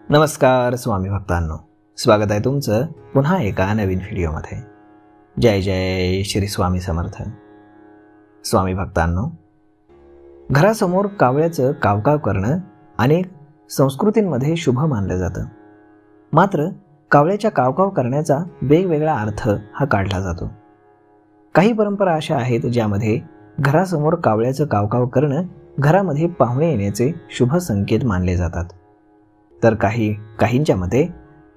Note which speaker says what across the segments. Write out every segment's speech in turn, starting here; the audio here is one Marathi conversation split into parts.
Speaker 1: नमस्कार स्वामी भक्तांनो, स्वागत आहे तुमचं पुन्हा एका नवीन व्हिडिओमध्ये। जय जय श्री स्वामी समर्थ। स्वामी भक्तांनो, घरासमोर कावळ्याचं कावकाव करणं अनेक संस्कृतींमध्ये शुभ मानलं जातं। मात्र कावळ्याच्या कावकाव करण्याचा वेगवेगळा अर्थ हा काढला जातो। काही परंपरा अशा आहेत ज्यामध्ये घरासमोर कावळ्याचं कावकाव करणं घरामध्ये पाहुणे येण्याचे शुभ संकेत मानले जातात। तर काहींच्या मते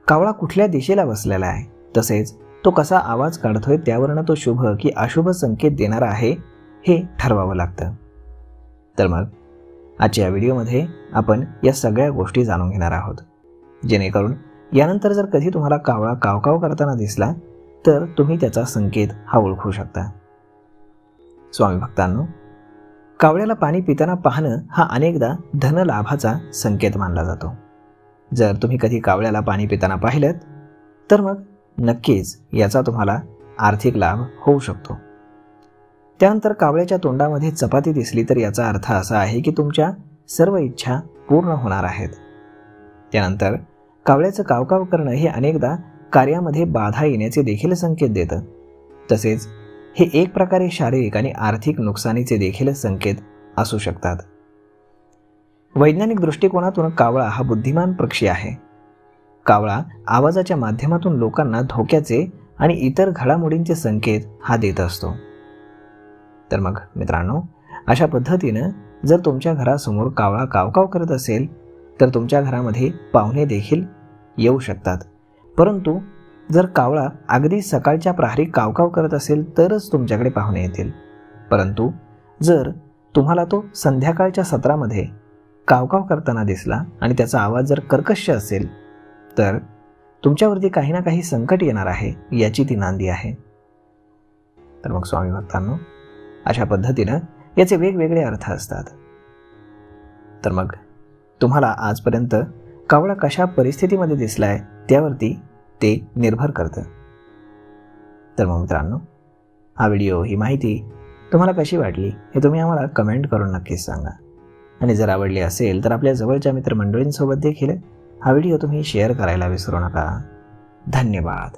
Speaker 1: कावळा कुठल्या दिशेला बसलेला आहे, तसेच तो कसा आवाज काढतोय त्यावरून तो शुभ की अशुभ संकेत देणारा आहे हे ठरवावं लागतं। तर मग आजच्या या व्हिडिओमध्ये आपण या सगळ्या गोष्टी जाणून घेणार आहोत, जेणेकरून यानंतर जर कधी तुम्हाला कावळा कावकाव करताना दिसला तर तुम्ही त्याचा संकेत हा ओळखू शकता। स्वामी भक्तांनो, कावळ्याला पाणी पिताना पाहणं हा अनेकदा धनलाभाचा संकेत मानला जातो। जर तुम्ही कधी कावळ्याला पाणी पिताना पाहिलं तर मग नक्कीच याचा तुम्हाला आर्थिक लाभ होऊ शकतो। त्यानंतर कावळ्याच्या तोंडामध्ये चपाती दिसली तर याचा अर्थ असा आहे की तुमच्या सर्व इच्छा पूर्ण होणार आहेत। त्यानंतर कावळ्याचं कावकाव करणं हे अनेकदा कार्यामध्ये बाधा येण्याचे देखील संकेत देतं। तसेच हे एक प्रकारे शारीरिक आणि आर्थिक नुकसानीचे देखील संकेत असू शकतात। वैज्ञानिक दृष्टिकोनातून कावळा हा बुद्धिमान पक्षी आहे। कावळा आवाजाच्या माध्यमातून लोकांना धोक्याचे आणि इतर घडामोडींचे संकेत हा देत असतो। तर मग मित्रांनो, अशा पद्धतीनं जर तुमच्या घरासमोर कावळा कावकाव करत असेल तर तुमच्या घरामध्ये पाहुणे देखील येऊ शकतात। परंतु जर कावळा अगदी सकाळच्या प्रहरी कावकाव करत असेल तरच तुमच्याकडे पाहुणे येतील। परंतु जर तुम्हाला तो संध्याकाळच्या सत्रामध्ये कावकाव करताना दिसला आणि त्याचा आवाज जर कर्कश असेल तर तुमच्यावरती काही ना काही संकट येणार आहे याची ती नांदी आहे। तर मग स्वामी भक्तांनो, अशा पद्धतीनं याचे वेगवेगळे अर्थ असतात। तर मग तुम्हाला आजपर्यंत कावळा कशा परिस्थितीमध्ये दिसलाय त्यावरती ते निर्भर करतं। तर मग मित्रांनो, हा व्हिडिओ, ही माहिती तुम्हाला कशी वाटली हे तुम्ही आम्हाला कमेंट करून नक्कीच सांगा। आणि जर आवडली असेल तर आपल्या जवळच्या मित्रमंडळींसोबत देखील हा व्हिडिओ तुम्ही शेअर करायला विसरू नका। धन्यवाद।